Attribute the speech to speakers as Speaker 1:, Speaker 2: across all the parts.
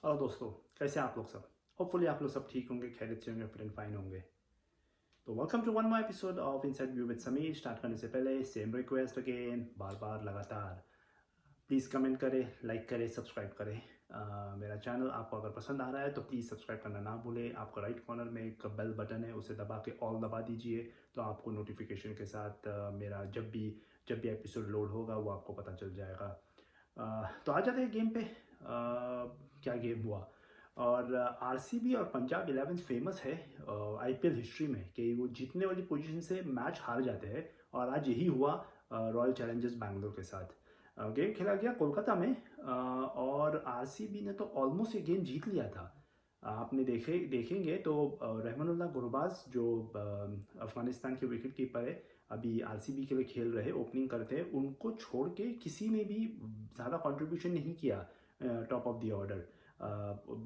Speaker 1: और दोस्तों, कैसे हैं आप लोग सब? होपफुली आप लोग सब ठीक होंगे, खैरियत से होंगे, फिट एंड फाइन होंगे। तो welcome to one more episode of inside view with Sameer. Start करने से पहले सेम रिक्वेस्ट अगेन, बार बार लगातार प्लीज़ कमेंट करें, लाइक करें, सब्सक्राइब करें। मेरा चैनल आपको अगर पसंद आ रहा है तो प्लीज़ सब्सक्राइब करना ना भूलें। आपका राइट कॉर्नर में एक बेल बटन है, उसे दबा के ऑल दबा दीजिए, तो आपको नोटिफिकेशन के साथ मेरा जब भी एपिसोड लोड होगा वो आपको पता चल जाएगा। तो आ जाते हैं गेम पे। क्या गेम हुआ। और आरसीबी और पंजाब 11 फेमस है आईपीएल हिस्ट्री में कि वो जीतने वाली पोजीशन से मैच हार जाते हैं, और आज यही हुआ रॉयल चैलेंजर्स बैंगलोर के साथ। गेम खेला गया कोलकाता में, और आरसीबी ने तो ऑलमोस्ट ये गेम जीत लिया था। आपने देखेंगे तो रहमानुल्लाह गुरबाज जो अफगानिस्तान के विकेट कीपर है, अभी आरसीबी के लिए खेल रहे, ओपनिंग करते हैं, उनको छोड़ के किसी ने भी ज़्यादा कंट्रीब्यूशन नहीं किया top of the order.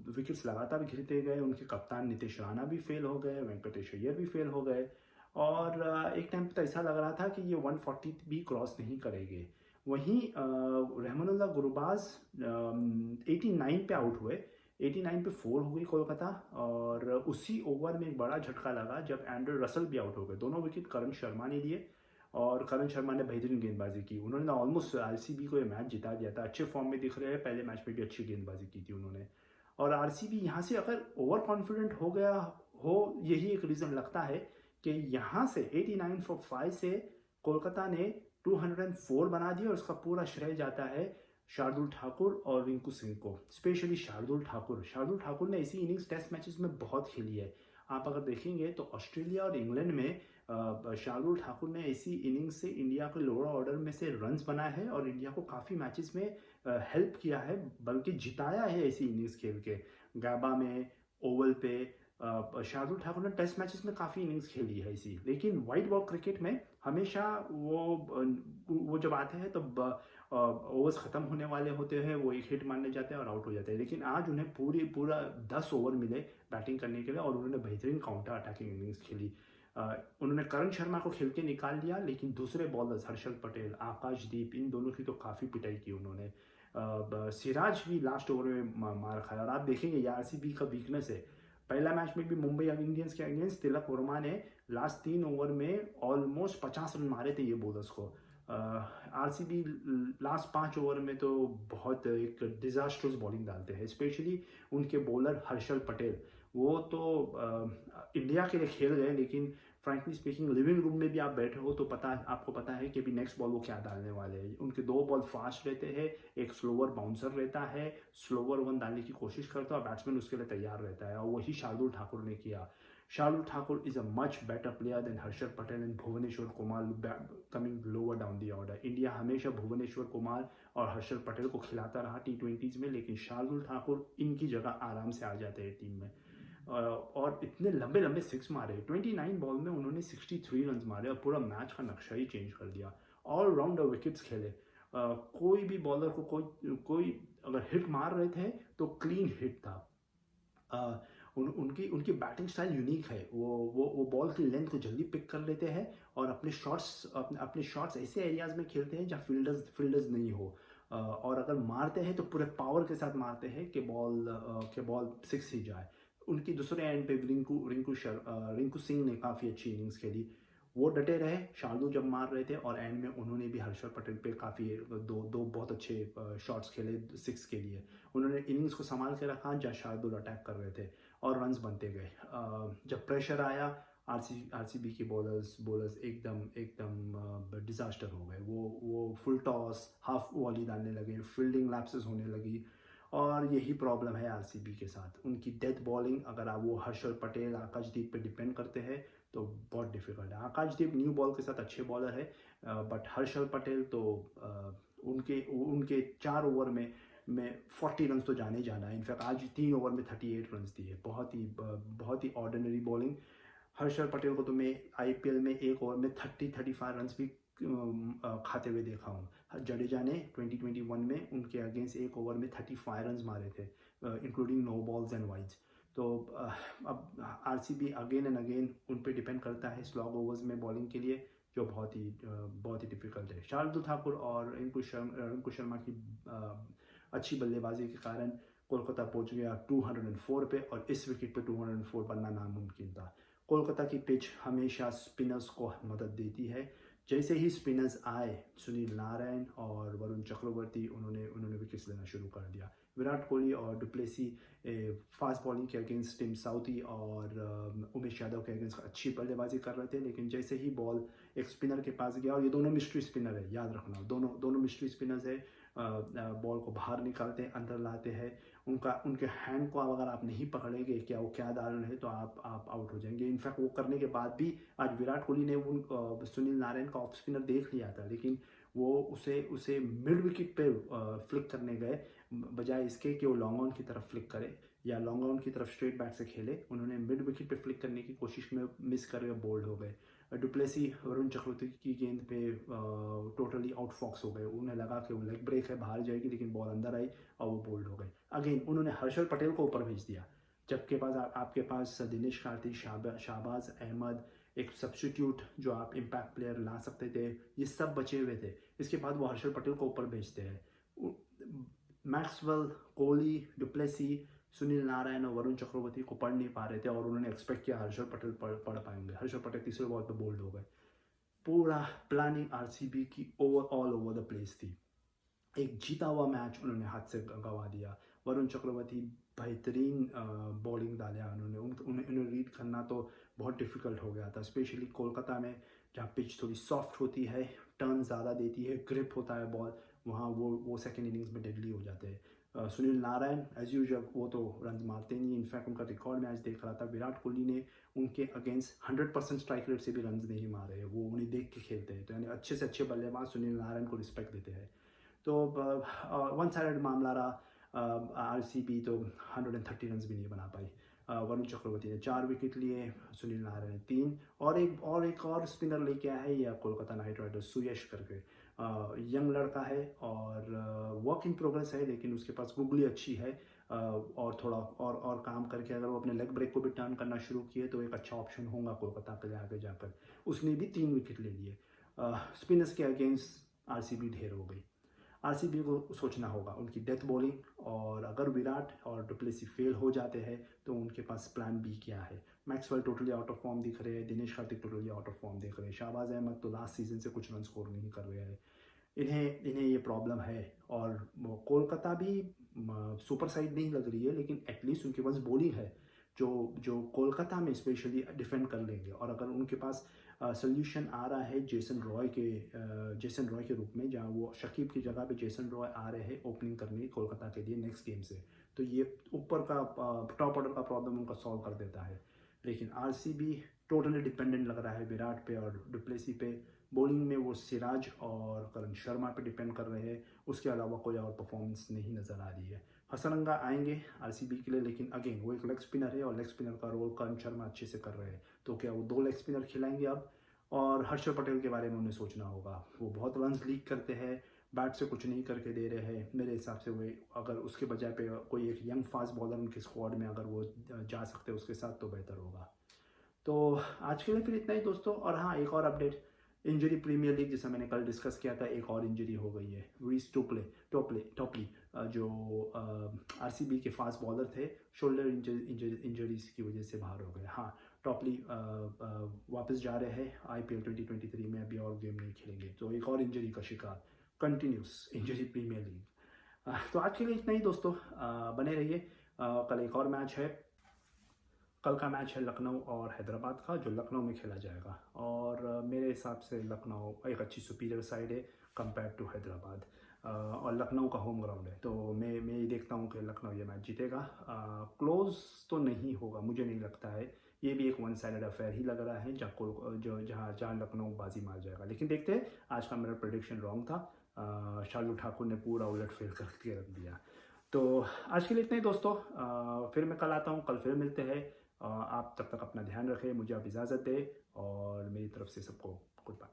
Speaker 1: Wickets लगातार गिरते गए, उनके कप्तान नीतीश राणा भी फेल हो गए, वेंकटेश अय्यर भी फेल हो गए, और एक टाइम पर तो ऐसा लग रहा था कि ये 140 भी क्रॉस नहीं करेंगे। वहीं रहमानुल्लाह गुरबाज 89 पे आउट हुए, 89 पे 4 हो गई कोलकाता, और उसी ओवर में एक बड़ा झटका लगा जब एंड्रे रसल भी आउट हो गए। दोनों विकेट करण शर्मा ने लिए, और करण शर्मा ने बेहतरीन गेंदबाजी की। उन्होंने ऑलमोस्ट आरसीबी को ये मैच जिता दिया था। अच्छे फॉर्म में दिख रहे हैं, पहले मैच में भी अच्छी गेंदबाजी की थी उन्होंने। और आरसीबी यहाँ से अगर ओवर कॉन्फिडेंट हो गया हो, यही एक रीज़न लगता है कि यहाँ से 89 फॉर 5 से कोलकाता ने 204 बना दिया, और उसका पूरा श्रेय जाता है शार्दुल ठाकुर और रिंकू सिंह को। स्पेशली शार्दुल ठाकुर ने ऐसी इनिंग्स टेस्ट मैचेस में बहुत खेली है। आप अगर देखेंगे तो ऑस्ट्रेलिया और इंग्लैंड में शार्दुल ठाकुर ने ऐसी इनिंग्स से इंडिया के लोअर ऑर्डर में से रन्स बनाए हैं, और इंडिया को काफ़ी मैचेस में हेल्प किया है, बल्कि जिताया है ऐसी इनिंग्स खेल के। गैबा में, ओवल पे शार्दुल ठाकुर ने टेस्ट मैचेस में काफ़ी इनिंग्स खेली है ऐसी। लेकिन वाइट बॉल क्रिकेट में हमेशा वो जब आते हैं तब ओवर्स ख़त्म होने वाले होते हैं, वो एक हिट मारने जाते हैं और आउट हो जाते हैं। लेकिन आज उन्हें पूरा 10 ओवर मिले बैटिंग करने के लिए, और उन्होंने बेहतरीन काउंटर अटैकिंग इनिंग्स खेली। उन्होंने करण शर्मा को खेल के निकाल लिया, लेकिन दूसरे बॉलर्स हर्षल पटेल, आकाशदीप, इन दोनों की तो काफ़ी पिटाई की उन्होंने। सिराज भी लास्ट ओवर में मार खाया। और आप देखेंगे ये आरसीबी का वीकनेस है। पहला मैच में भी मुंबई इंडियंस के अगेंस्ट तिलक वर्मा ने लास्ट 3 ओवर में ऑलमोस्ट 50 रन मारे थे ये बॉलर्स को। आरसीबी लास्ट 5 ओवर में तो बहुत एक डिजास्टर्स बॉलिंग डालते हैं, स्पेशली उनके बॉलर हर्षल पटेल। वो तो इंडिया के लिए खेल गए, लेकिन फ्रैंकली स्पीकिंग लिविंग रूम में भी आप बैठे हो तो आपको पता है कि अभी नेक्स्ट बॉल वो क्या डालने वाले हैं। उनके 2 बॉल फास्ट रहते हैं, एक स्लोअर बाउंसर रहता है, स्लोअर वन डालने की कोशिश करता है और बैट्समैन उसके लिए तैयार रहता है, और वही शार्दुल ठाकुर ने किया। Shardul Thakur is a much better player than Harshal Patel and Bhuvneshwar Kumar coming lower down the order. India हमेशा भुवनेश्वर कुमार और हर्षल पटेल को खिलाता रहा T20s में, लेकिन शार्दुल ठाकुर इनकी जगह आराम से आ जाते हैं टीम में। और इतने लंबे लंबे 6 मारे, 29 बॉल में उन्होंने 63 रन मारे और पूरा मैच का नक्शा ही चेंज कर दिया। ऑल राउंडर विकेट्स खेले। कोई भी बॉलर को कोई अगर हिट मार रहे थे तो क्लीन हिट था। उनकी बैटिंग स्टाइल यूनिक है। वो बॉल की लेंथ को जल्दी पिक कर लेते हैं, और अपने शॉट्स ऐसे एरियाज में खेलते हैं जहाँ फील्डर्स नहीं हो, और अगर मारते हैं तो पूरे पावर के साथ मारते हैं कि बॉल 6 ही जाए। उनकी दूसरे एंड पे रिंकू सिंह ने काफ़ी अच्छी इनिंग्स खेली। वो डटे रहे शार्दुल जब मार रहे थे, और एंड में उन्होंने भी हर्षल पटेल पे काफ़ी दो बहुत अच्छे शॉट्स खेले 6 के लिए। उन्होंने इनिंग्स को संभाल के रखा जहाँ शार्दुल अटैक कर रहे थे, और रन्स बनते गए। जब प्रेशर आया, आरसीबी के बॉलर्स एकदम डिजास्टर हो गए। वो फुल टॉस, हाफ वॉली डालने लगे, फील्डिंग लैप्सेस होने लगी, और यही प्रॉब्लम है आरसीबी के साथ। उनकी डेथ बॉलिंग, अगर आप वो हर्षल पटेल, आकाशदीप पे डिपेंड करते हैं तो बहुत डिफिकल्ट है। आकाशदीप न्यू बॉल के साथ अच्छे बॉलर है, बट हर्षल पटेल तो उनके 4 ओवर में 40 रन तो जाने जाना है। इनफैक्ट आज 3 ओवर में 38 रन दिए, बहुत ही ऑर्डिनरी बॉलिंग। हर्षल पटेल को तो मैं आईपीएल में 1 ओवर में 35 रन भी खाते हुए देखा हूँ। जडेजा ने 2021 में उनके अगेंस्ट 1 ओवर में 35 रन मारे थे, including no balls and wides. तो अब आरसीबी अगेन एंड अगेन उन पे डिपेंड करता है स्लॉग ओवर्स में बॉलिंग के लिए, जो बहुत ही डिफिकल्ट है। शार्दुल ठाकुर और रिंकू शर्मा की अच्छी बल्लेबाजी के कारण कोलकाता पहुंच गया 204 पे और इस विकेट पे 204 बनना नामुमकिन था। कोलकाता की पिच हमेशा स्पिनर्स को मदद देती है। जैसे ही स्पिनर्स आए, सुनील नारायण और वरुण चक्रवर्ती, उन्होंने विकेट्स लेना शुरू कर दिया। विराट कोहली और डुप्लेसी फास्ट बॉलिंग के अगेंस्ट टिम साउथी और उमेश यादव के अगेंस्ट अच्छी बल्लेबाजी कर रहे थे, लेकिन जैसे ही बॉल एक स्पिनर के पास गया, और ये दोनों मिस्ट्री स्पिनर है, याद रखना, दोनों मिस्ट्री स्पिनर्स है, बॉल को बाहर निकालते हैं, अंदर लाते हैं। उनके हैंड को अगर आप नहीं पकड़ेंगे क्या वो क्या डाल रहे हैं, तो आप आउट हो जाएंगे। इनफैक्ट वो करने के बाद भी आज विराट कोहली ने सुनील नारायण का ऑफ स्पिनर देख लिया था, लेकिन वो उसे मिड विकेट पे फ्लिक करने गए, बजाय इसके कि वो लॉन्ग ऑन की तरफ फ्लिक करे या लॉन्ग ऑन की तरफ स्ट्रेट बैट से खेले। उन्होंने मिड विकेट पे फ्लिक करने की कोशिश में मिस करके बोल्ड हो गए। डुप्लेसी वरुण चक्रवर्ती की गेंद पे टोटली आउट फॉक्स हो गए। उन्हें लगा कि वो लेग ब्रेक है, बाहर जाएगी, लेकिन बॉल अंदर आई और वो बोल्ड हो गए। अगेन उन्होंने हर्षल पटेल को ऊपर भेज दिया, जबकि आपके पास दिनेश कार्तिक, शाहबाज अहमद, एक सब्स्टिट्यूट जो आप इम्पैक्ट प्लेयर ला सकते थे, ये सब बचे हुए थे। इसके बाद वो हर्षल पटेल को ऊपर भेजते हैं। मैक्सवेल, कोहली, डुप्लेसी, सुनील नारायण और वरुण चक्रवर्ती को पढ़ नहीं पा रहे थे, और उन्होंने एक्सपेक्ट किया हर्षल पटेल पढ़ पाएंगे। हर्षल पटेल तीसरे बॉल पे बोल्ड हो गए। पूरा प्लानिंग आरसीबी की ऑल ओवर द प्लेस थी। एक जीता हुआ मैच उन्होंने हाथ से गंवा दिया। वरुण चक्रवर्ती बेहतरीन बॉलिंग डाला उन्हें रीड करना तो बहुत डिफ़िकल्ट हो गया था, स्पेशली कोलकाता में जहाँ पिच थोड़ी सॉफ्ट होती है, टर्न ज़्यादा देती है, ग्रिप होता है बॉल, वहाँ वो सेकेंड इनिंग्स में डेडली हो जाते हैं। सुनील नारायण एज यूजुअल वो तो रन मारते नहीं। इनफैक्ट उनका रिकॉर्ड मैच देख रहा था, विराट कोहली ने उनके अगेंस्ट 100% स्ट्राइक रेट से भी रन नहीं मारे हैं। वो उन्हें देख के खेलते हैं, तो यानी अच्छे से अच्छे बल्लेबाज सुनील नारायण को रिस्पेक्ट देते हैं। तो वन साइडेड मामला रहा। आरसीबी तो 130 रन भी नहीं बना पाई। वरुण चक्रवर्ती ने 4 विकेट लिए, सुनील नारायण ने 3, और एक और स्पिनर लेके आया है या कोलकाता नाइट राइडर्स, सुयश करके, यंग लड़का है और वर्क इन प्रोग्रेस है, लेकिन उसके पास गुगली अच्छी है, और थोड़ा और काम करके अगर वो अपने लेग ब्रेक को भी टर्न करना शुरू किए तो एक अच्छा ऑप्शन होगा कोलकाता के लिए आगे जाकर। उसने भी 3 विकेट ले लिए। स्पिनर्स के अगेंस्ट आरसीबी ढेर हो गई। आरसीबी को सोचना होगा उनकी डेथ बॉलिंग, और अगर विराट और डुप्लेसी फेल हो जाते हैं तो उनके पास प्लान बी क्या है। Maxwell totally out of form दिख रहे हैं, Dinesh Karthik totally out of form दिख रहे हैं, शाहबाज अहमद तो लास्ट सीजन से कुछ रन स्कोर नहीं कर रहे हैं। इन्हें ये प्रॉब्लम है। और कोलकाता भी सुपर साइड नहीं लग रही है, लेकिन एटलीस्ट उनके पास बॉलिंग है जो कोलकाता में स्पेशली डिफेंड कर लेंगे। और अगर उनके पास सोल्यूशन आ रहा है जेसन रॉय के रूप में, जहां वो शकीब की जगह पे जेसन रॉय आ रहे हैं ओपनिंग करने कोलकाता के लिए नेक्स्ट गेम से, तो ये ऊपर का टॉप ऑर्डर का प्रॉब्लम उनका सॉल्व कर देता है। लेकिन आरसीबी टोटली डिपेंडेंट लग रहा है विराट पे और डुप्लेसी पे। बॉलिंग में वो सिराज और करण शर्मा पे डिपेंड कर रहे हैं, उसके अलावा कोई और परफॉर्मेंस नहीं नज़र आ रही है। हसरंगा आएंगे आरसीबी के लिए, लेकिन अगेन वो एक लेग स्पिनर है और लेग स्पिनर का रोल करण शर्मा अच्छे से कर रहे हैं, तो क्या वो 2 लेग स्पिनर खिलाएंगे अब। और हर्षल पटेल के बारे में उन्हें सोचना होगा, वो बहुत रन लीक करते हैं, बैट से कुछ नहीं करके दे रहे हैं। मेरे हिसाब से वो अगर उसके बजाय पे कोई एक यंग फास्ट बॉलर उनके स्क्वाड में अगर वो जा सकते हैं उसके साथ तो बेहतर होगा। तो आज के लिए फिर इतना ही दोस्तों। और हाँ, एक और अपडेट, इंजरी प्रीमियर लीग जैसा मैंने कल डिस्कस किया था, एक और इंजरी हो गई है। रीस टोपली जो आरसीबी के फास्ट बॉलर थे, शोल्डर इंजरीज की वजह से बाहर हो गए। हाँ, टॉपली वापस जा रहे हैं आईपीएल 2023 में, अभी और गेम नहीं खेलेंगे, तो एक और इंजरी का शिकार, कंटिन्यूस इंजरी प्रीमियर लीग। तो आज के लिए इतना ही दोस्तों, बने रहिए। कल एक और मैच है। कल का मैच है लखनऊ और हैदराबाद का, जो लखनऊ में खेला जाएगा, और मेरे हिसाब से लखनऊ एक अच्छी सुपीरियर साइड है कंपेयर टू हैदराबाद, और लखनऊ का होम ग्राउंड है, तो मैं ये देखता हूँ कि लखनऊ ये मैच जीतेगा। क्लोज तो नहीं होगा, मुझे नहीं लगता है। ये भी एक वन साइडेड अफेयर ही लग रहा है, जहाँ लखनऊ बाजी मार जाएगा। लेकिन देखते हैं, आज का मेरा प्रेडिक्शन रॉन्ग था। शार्दुल ठाकुर ने पूरा उलट फेर करके रख दिया। तो आज के लिए इतना ही दोस्तों, फिर मैं कल आता हूँ, कल फिर मिलते हैं। आप तब तक अपना ध्यान रखें, मुझे आप इजाज़त दें, और मेरी तरफ से सबको गुड बाय।